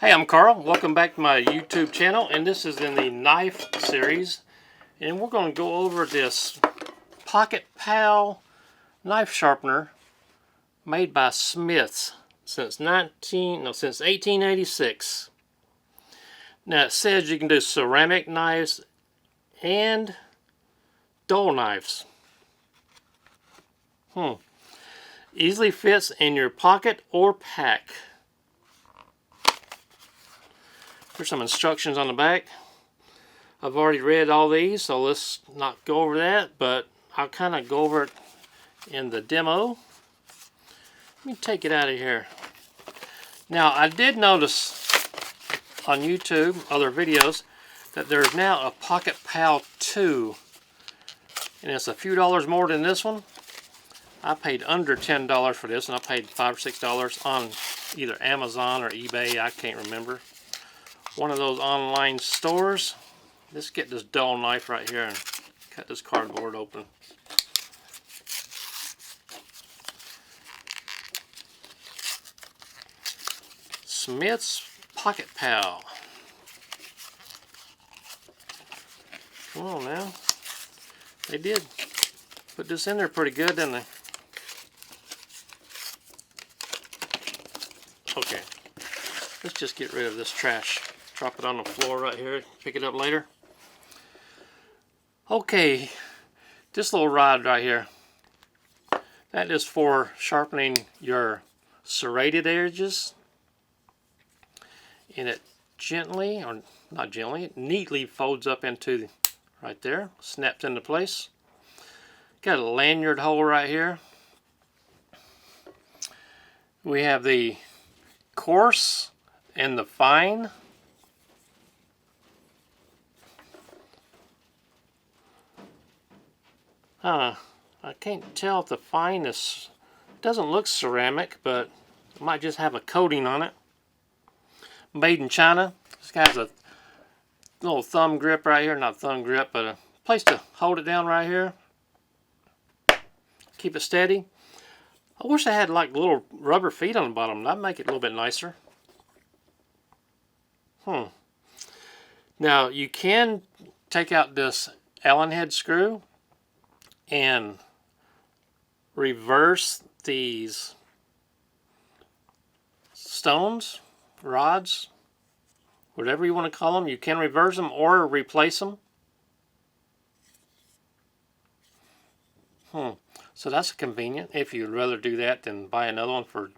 Hey, I'm Carl. Welcome back to my YouTube channel, and this is in the knife series, and we're going to go over this Pocket Pal knife sharpener made by Smiths since 1886. Now it says you can do ceramic knives and dull knives. Easily fits in your pocket or pack. There's some instructions on the back. I've already read all these, so let's not go over that, but I'll kind of go over it in the demo. Let me take it out of here. Now, I did notice on YouTube, other videos, that there's now a Pocket Pal 2, and it's a few dollars more than this one. I paid under $10 for this, and I paid $5 or $6 on either Amazon or eBay, I can't remember. One of those online stores. Let's get this dull knife right here and cut this cardboard open. Smith's Pocket Pal. Come on now. They did put this in there pretty good, didn't they? Okay. Let's just get rid of this trash. Drop it on the floor right here. Pick it up later. Okay. This little rod right here. That is for sharpening your serrated edges. And it gently, or not gently, it neatly folds up into right there. Snaps into place. Got a lanyard hole right here. We have the coarse and the fine. I can't tell if the fine is, doesn't look ceramic, but it might just have a coating on it. Made in China. This guy has a little thumb grip right here, not thumb grip, but a place to hold it down right here. Keep it steady. I wish I had like little rubber feet on the bottom. That'd make it a little bit nicer. Now you can take out this Allen head screw and reverse these stones, rods, whatever you want to call them. You can reverse them or replace them. So that's convenient if you'd rather do that than buy another one for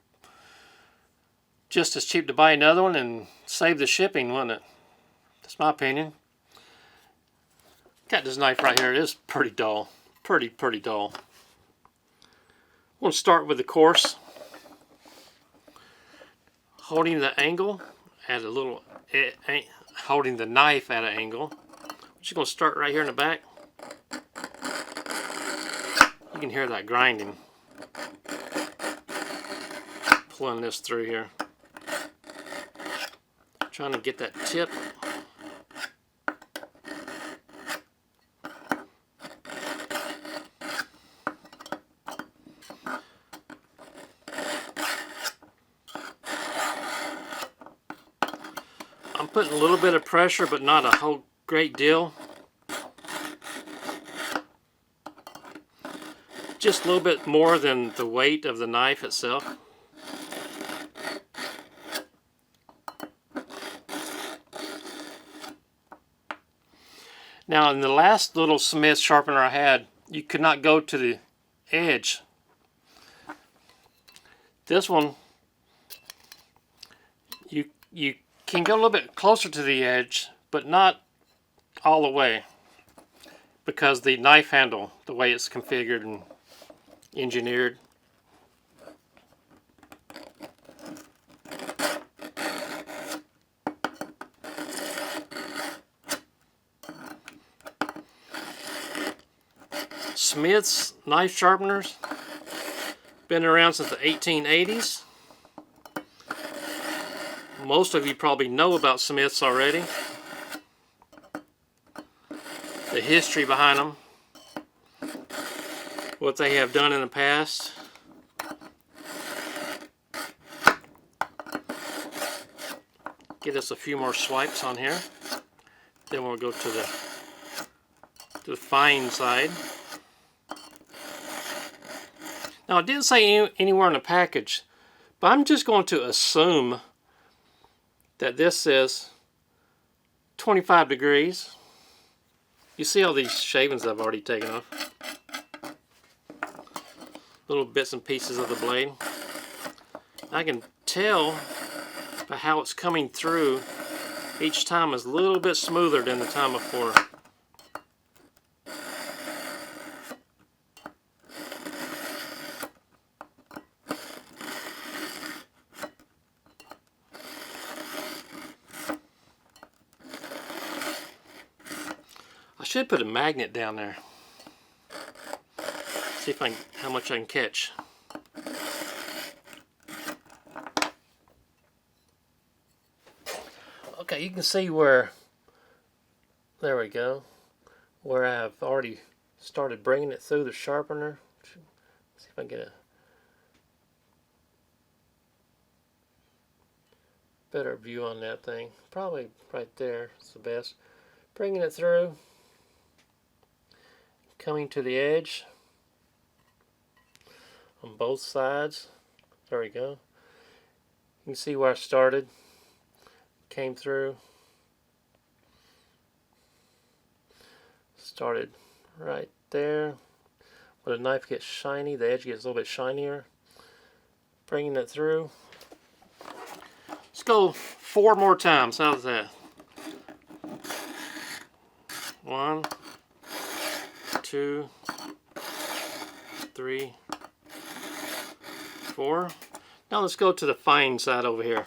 just as cheap to buy another one and save the shipping, wouldn't it? That's my opinion. Got this knife right here. It is pretty dull. Pretty dull. We'll start with the coarse. Holding the angle at a little, holding the knife at an angle. I'm just going to start right here in the back. You can hear that grinding. Pulling this through here. Trying to get that tip. I'm putting a little bit of pressure, but not a whole great deal. Just a little bit more than the weight of the knife itself. Now in the last little Smith sharpener I had, you could not go to the edge. This one, you can go a little bit closer to the edge, but not all the way, because the knife handle, the way it's configured and engineered. Smith's knife sharpeners, been around since the 1880s. Most of you probably know about Smith's already. The history behind them. What they have done in the past. Get us a few more swipes on here. Then we'll go to the fine side. Now, it didn't say anywhere in the package, but I'm just going to assume that this is 25 degrees. You see all these shavings I've already taken off. Little bits and pieces of the blade. I can tell by how it's coming through each time is a little bit smoother than the time before. I should put a magnet down there. See if how much I can catch. Okay, you can see where, there we go, where I've already started bringing it through the sharpener. Let's see if I can get a better view on that thing. Probably right there is the best. Bringing it through, coming to the edge on both sides. There we go. You can see where I started. Came through, started right there. When the knife gets shiny, the edge gets a little bit shinier. Bringing it through. Let's go 4 more times. How's that? 1, 2, 3, 4. Now let's go to the fine side over here.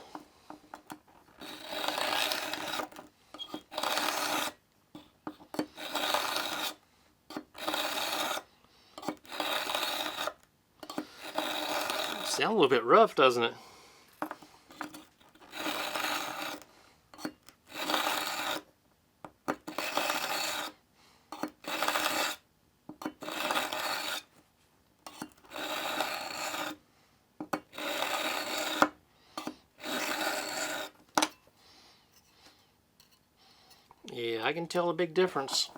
Sounds a little bit rough, doesn't it? Yeah, I can tell a big difference.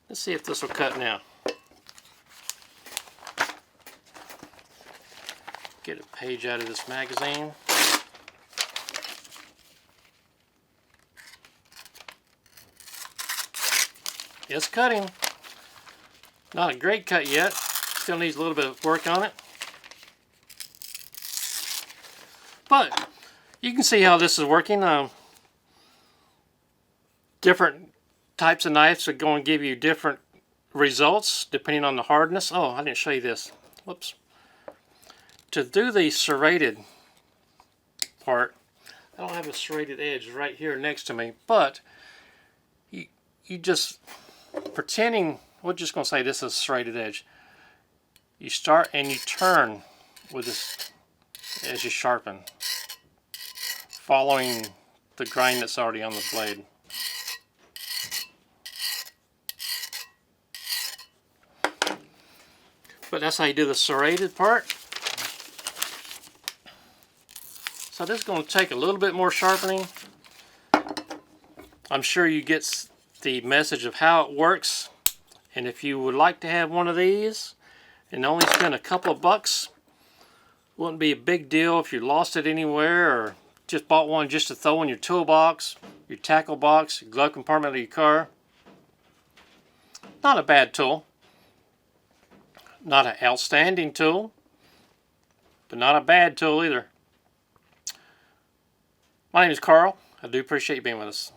Let's see if this will cut now. Get a page out of this magazine. It's cutting. Not a great cut yet. Still needs a little bit of work on it. But you can see how this is working. Different types of knives are going to give you different results depending on the hardness. Oh, I didn't show you this. Whoops. To do the serrated part, I don't have a serrated edge right here next to me, but you just pretending, we're just going to say this is a serrated edge. You start and you turn with this as you sharpen, following the grind that's already on the blade. But that's how you do the serrated part. So this is going to take a little bit more sharpening. I'm sure you get the message of how it works. And if you would like to have one of these and only spend a couple of bucks, wouldn't be a big deal if you lost it anywhere or just bought one just to throw in your toolbox, your tackle box, your glove compartment of your car. Not a bad tool. Not an outstanding tool, but not a bad tool either. My name is Carl. I do appreciate you being with us.